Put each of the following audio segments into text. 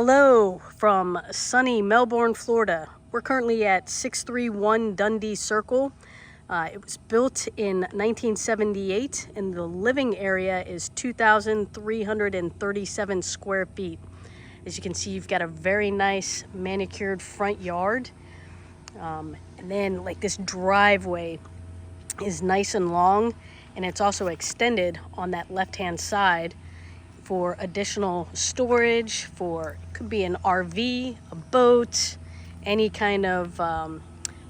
Hello from sunny Melbourne, Florida. We're currently at 631 Dundee Circle. It was built in 1978 and the living area is 2,337 square feet. As you can see, you've got a very nice manicured front yard. And then like this driveway is nice and long, and it's also extended on that left-hand side for additional storage for, could be an RV, a boat, any kind of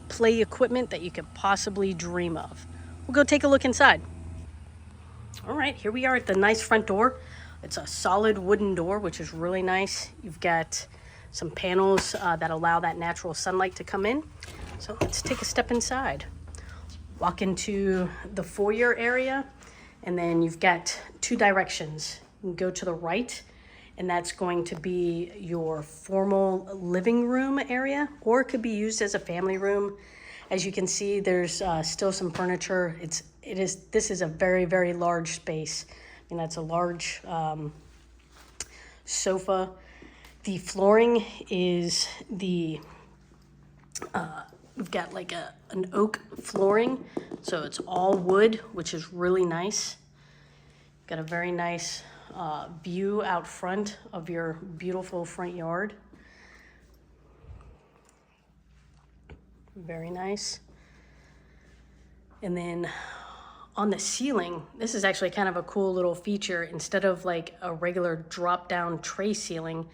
play equipment that you could possibly dream of. We'll go take a look inside. All right, here we are at the nice front door. It's a solid wooden door, which is really nice. You've got some panels that allow that natural sunlight to come in. So let's take a step inside. Walk into the foyer area, and then you've got two directions. You can go to the right, and that's going to be your formal living room area, or it could be used as a family room. As you can see, there's still some furniture. This is a very, very large space. I mean, that's a large sofa. The flooring is we've got like an oak flooring, so it's all wood, which is really nice. Got a very nice view out front of your beautiful front yard. Very nice. And then on the ceiling, this is actually kind of a cool little feature. Instead of like a regular drop down tray ceiling,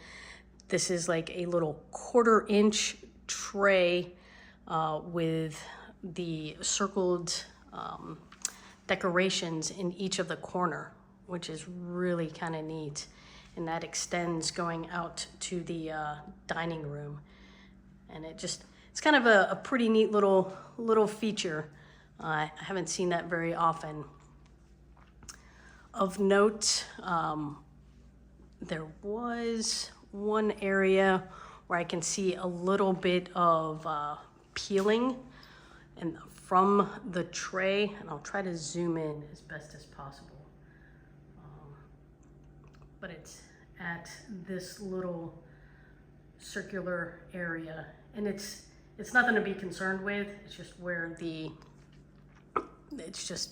this is like a little 1/4 inch tray with the circled decorations in each of the corner, which is really kind of neat. And that extends going out to the dining room. And it's kind of a pretty neat little feature. I haven't seen that very often. Of note, there was one area where I can see a little bit of peeling and from the tray, and I'll try to zoom in as best as possible. But it's at this little circular area, and it's nothing to be concerned with. It's just where it's just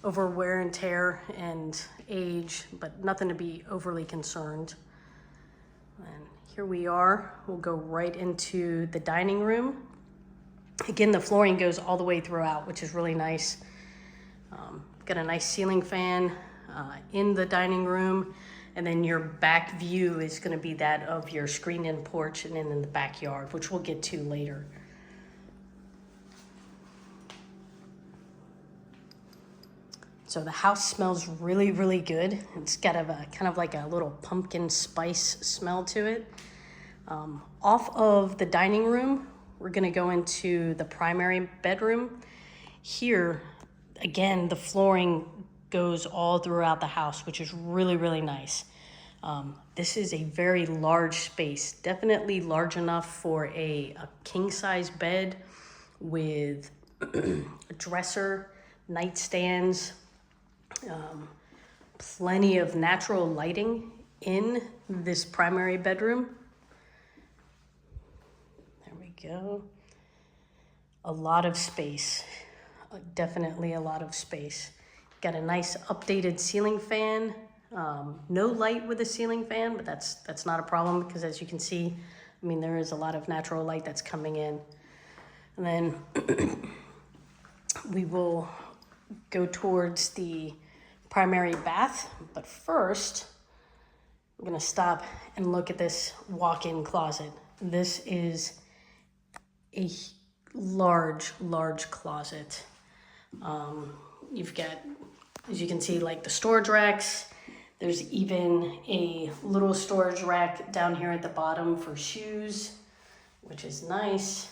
over wear and tear and age, but nothing to be overly concerned. And here we are. We'll go right into the dining room. Again, the flooring goes all the way throughout, which is really nice. Got a nice ceiling fan in the dining room, and then your back view is going to be that of your screened-in porch and then in the backyard, which we'll get to later. So the house smells really, really good. It's got kind of like a little pumpkin spice smell to it. Off of the dining room, we're gonna go into the primary bedroom. Here, again, the flooring goes all throughout the house, which is really, really nice. This is a very large space, definitely large enough for a king-size bed with a dresser, nightstands, plenty of natural lighting in this primary bedroom. There we go. A lot of space, definitely a lot of space. Got a nice updated ceiling fan. No light with a ceiling fan, but that's not a problem because, as you can see, I mean, there is a lot of natural light that's coming in. And then we will go towards the primary bath, but first I'm gonna stop and look at this walk-in closet. This is a large closet. You've got, as you can see, like the storage racks. There's even a little storage rack down here at the bottom for shoes, which is nice.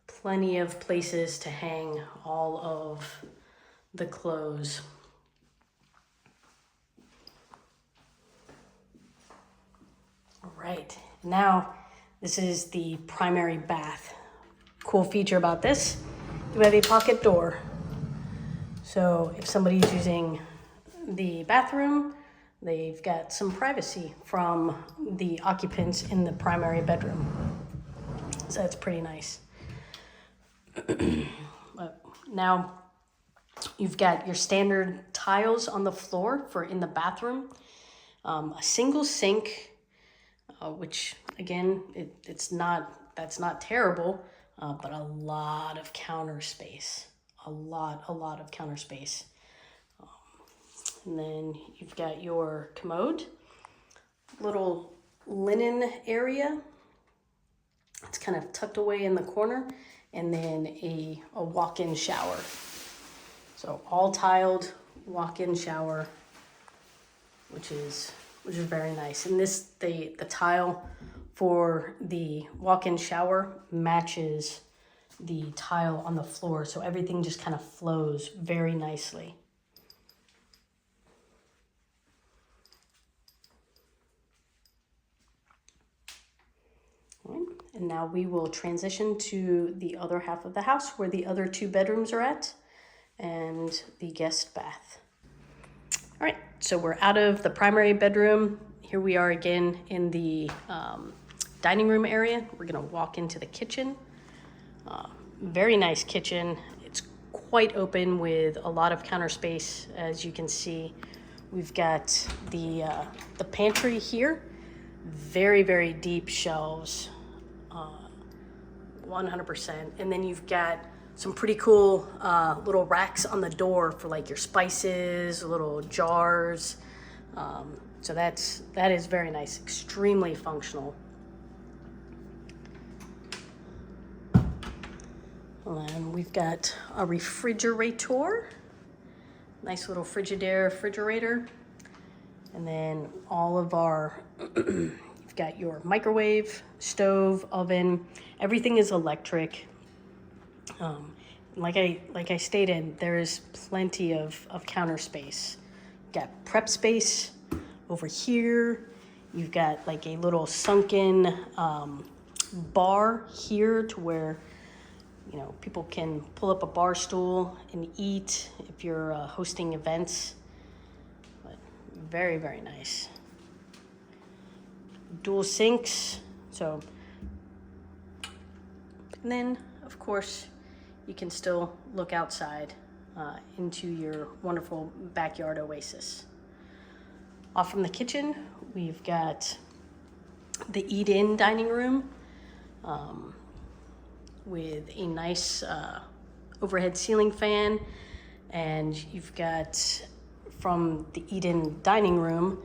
Plenty of places to hang all of the clothes. All right, now this is the primary bath. Cool feature about this, we have a pocket door. So if somebody's using the bathroom, they've got some privacy from the occupants in the primary bedroom. So that's pretty nice. Now you've got your standard tiles on the floor for in the bathroom, a single sink, which again, that's not terrible, but a lot of counter space, a lot of counter space. And then you've got your commode, little linen area. It's kind of tucked away in the corner, and then a walk-in shower. So all tiled walk-in shower, which is very nice. And the tile for the walk-in shower matches the tile on the floor, so everything just kind of flows very nicely. And now we will transition to the other half of the house where the other 2 bedrooms are at and the guest bath. All right, so we're out of the primary bedroom. Here we are again in the dining room area. We're gonna walk into the kitchen. Very nice kitchen. It's quite open with a lot of counter space, as you can see. We've got the pantry here. Very, very deep shelves, 100%. And then you've got some pretty cool little racks on the door for like your spices, little jars. So that is very nice, extremely functional. And we've got a refrigerator, nice little refrigerator. And then all of our, you've got your microwave, stove, oven, everything is electric. Like I stated, there is plenty of counter space. You've got prep space over here. You've got like a little sunken bar here to where, you know, people can pull up a bar stool and eat if you're hosting events. But very, very nice. Dual sinks. So, and then of course you can still look outside into your wonderful backyard oasis. Off from the kitchen, we've got the eat-in dining room with a nice overhead ceiling fan. And you've got from the eat-in dining room,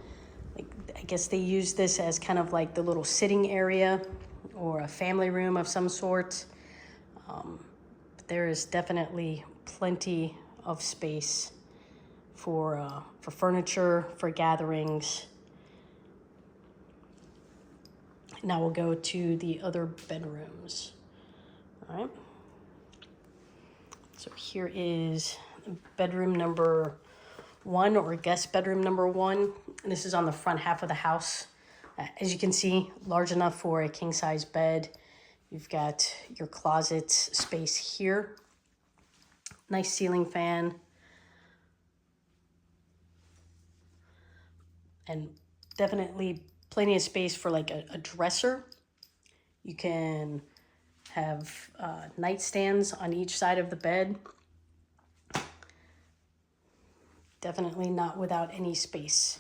like, I guess they use this as kind of like the little sitting area or a family room of some sort. There is definitely plenty of space for furniture, for gatherings. Now we'll go to the other bedrooms. All right. So here is bedroom number 1, or guest bedroom number 1. And this is on the front half of the house. As you can see, large enough for a king-size bed. You've got your closet space here. Nice ceiling fan. And definitely plenty of space for like a dresser. You can have nightstands on each side of the bed. Definitely not without any space.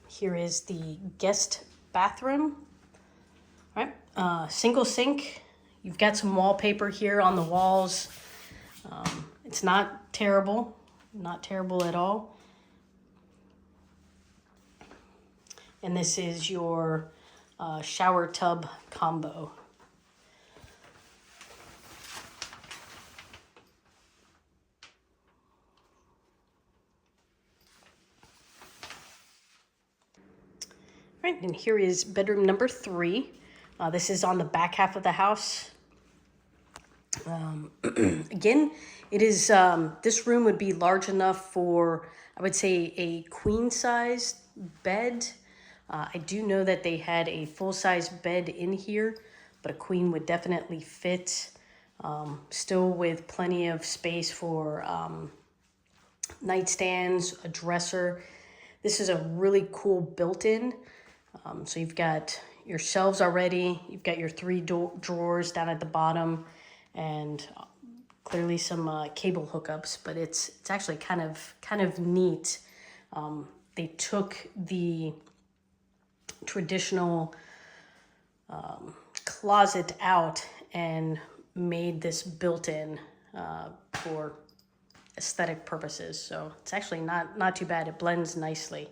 Here is the guest bathroom. All right, single sink. You've got some wallpaper here on the walls. It's not terrible at all. And this is your shower tub combo. All right, and here is bedroom number 3. This is on the back half of the house. Again, it is, this room would be large enough for, I would say, a queen-size bed. I do know that they had a full-size bed in here, but a queen would definitely fit. Still with plenty of space for nightstands, a dresser. This is a really cool built-in. So you've got your shelves already. You've got your three drawers down at the bottom, and clearly some cable hookups. But it's actually kind of neat. They took the traditional closet out and made this built-in for aesthetic purposes. So it's actually not too bad. It blends nicely.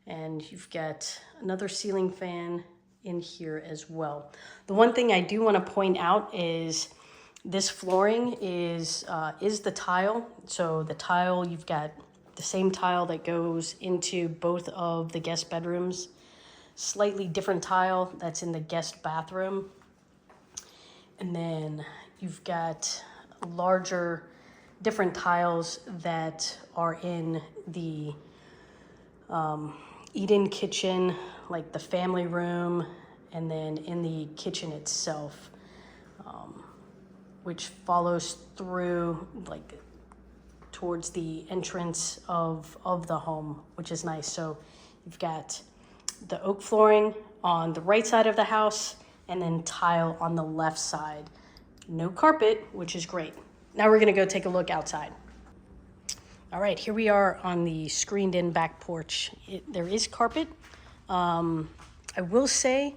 And you've got another ceiling fan in here as well. The one thing I do want to point out is this flooring is the tile. So the tile, you've got the same tile that goes into both of the guest bedrooms. Slightly different tile that's in the guest bathroom. And then you've got larger, different tiles that are in the eat-in kitchen, like the family room, and then in the kitchen itself, which follows through like towards the entrance of the home, which is nice. So you've got the oak flooring on the right side of the house, and then tile on the left side. No carpet, which is great. Now we're gonna go take a look outside. All right, here we are on the screened-in back porch. There is carpet. I will say,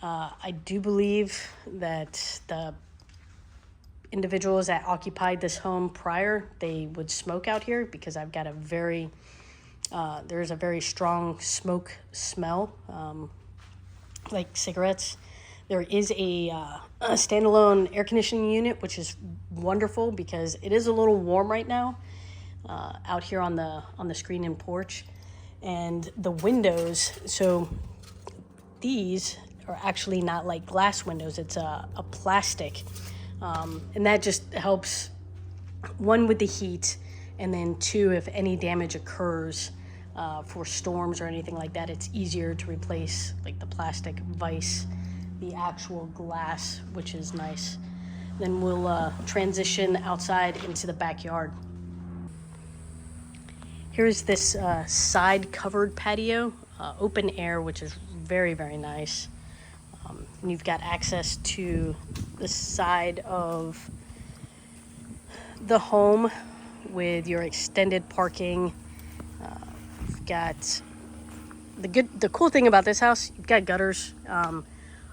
I do believe that the individuals that occupied this home prior, they would smoke out here, because I've got there's a very strong smoke smell, like cigarettes. There is a standalone air conditioning unit, which is wonderful because it is a little warm right now out here on the screen-in porch. And the windows, so these are actually not like glass windows, it's a plastic. And that just helps, one, with the heat, and then two, if any damage occurs for storms or anything like that, it's easier to replace like the plastic vice the actual glass, which is nice. Then we'll transition outside into the backyard. Here's this side covered patio, open air, which is very, very nice. And you've got access to the side of the home with your extended parking. You've got the cool thing about this house, you've got gutters.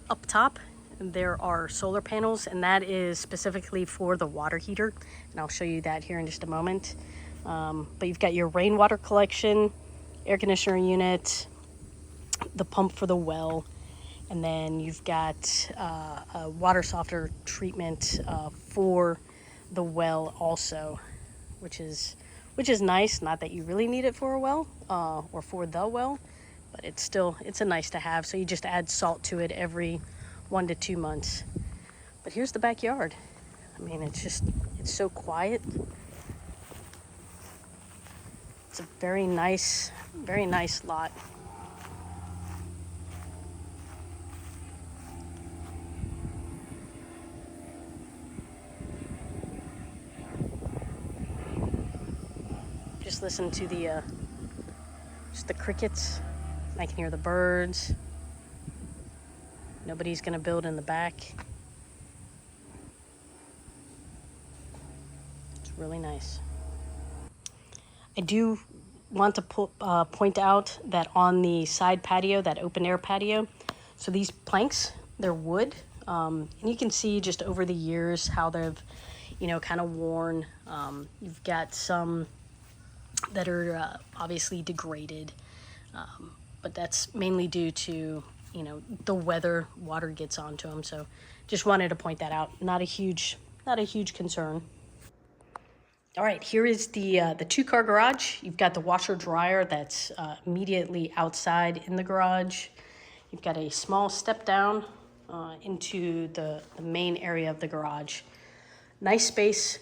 Up top, there are solar panels, and that is specifically for the water heater. And I'll show you that here in just a moment. But you've got your rainwater collection, air conditioner unit, the pump for the well, and then you've got a water softener treatment for the well also, which is nice. Not that you really need it for a well or for the well, but it's a nice to have. So you just add salt to it every 1 to 2 months. But here's the backyard. I mean, it's so quiet. It's a very nice lot. Just listen to just the crickets. I can hear the birds. Nobody's gonna build in the back. It's really nice. I do want to point out that on the side patio, that open air patio, so these planks, they're wood. And you can see just over the years how they've, kind of worn. You've got some that are obviously degraded. But that's mainly due to, the weather, water gets onto them. So just wanted to point that out. Not a huge concern. All right, here is the 2-car garage. You've got the washer dryer that's immediately outside in the garage. You've got a small step down into the main area of the garage. Nice space,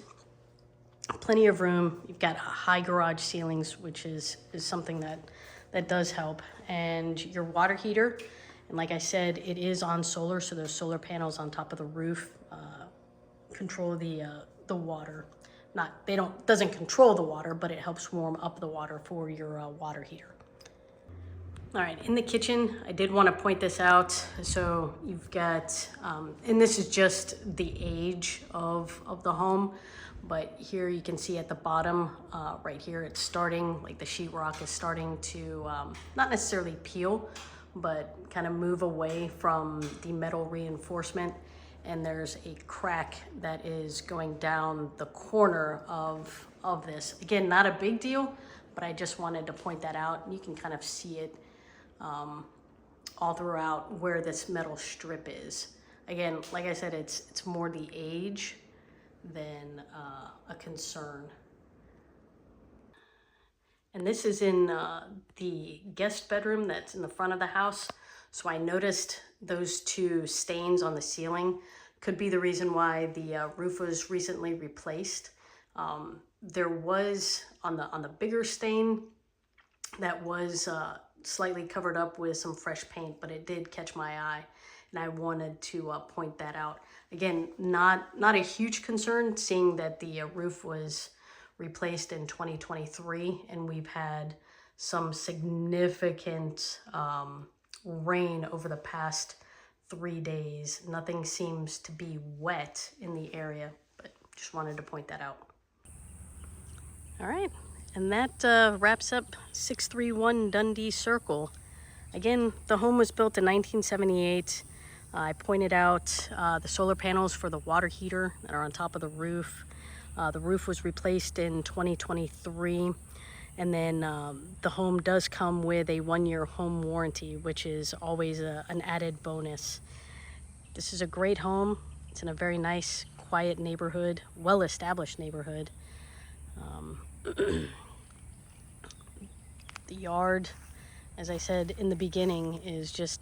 plenty of room. You've got high garage ceilings, which is something that does help. And your water heater, and like I said, it is on solar, so those solar panels on top of the roof control the water doesn't control the water, but it helps warm up the water for your water heater. All right, in the kitchen, I did want to point this out. So you've got, and this is just the age of the home, but here you can see at the bottom, right here, it's starting, like the sheetrock is starting to not necessarily peel, but kind of move away from the metal reinforcement. And there's a crack that is going down the corner of this. Again, not a big deal, but I just wanted to point that out. You can kind of see it all throughout where this metal strip is. Again, like I said, it's more the age than a concern. And this is in the guest bedroom that's in the front of the house. So I noticed those two stains on the ceiling. Could be the reason why the roof was recently replaced. There was on the bigger stain that was slightly covered up with some fresh paint, but it did catch my eye, and I wanted to point that out. Again, not a huge concern, seeing that the roof was replaced in 2023, and we've had some significant rain over the past 3 days. Nothing seems to be wet in the area, but just wanted to point that out. All right. And that wraps up 631 Dundee Circle. Again, the home was built in 1978. I pointed out the solar panels for the water heater that are on top of the roof. The roof was replaced in 2023. And then the home does come with a 1-year home warranty, which is always an added bonus. This is a great home. It's in a very nice, quiet neighborhood, well-established neighborhood. The yard, as I said in the beginning, is just,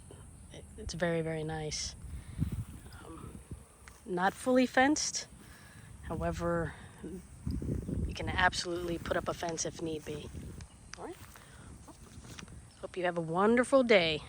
it's very, very nice. Not fully fenced, however, you can absolutely put up a fence if need be. All right. Hope you have a wonderful day.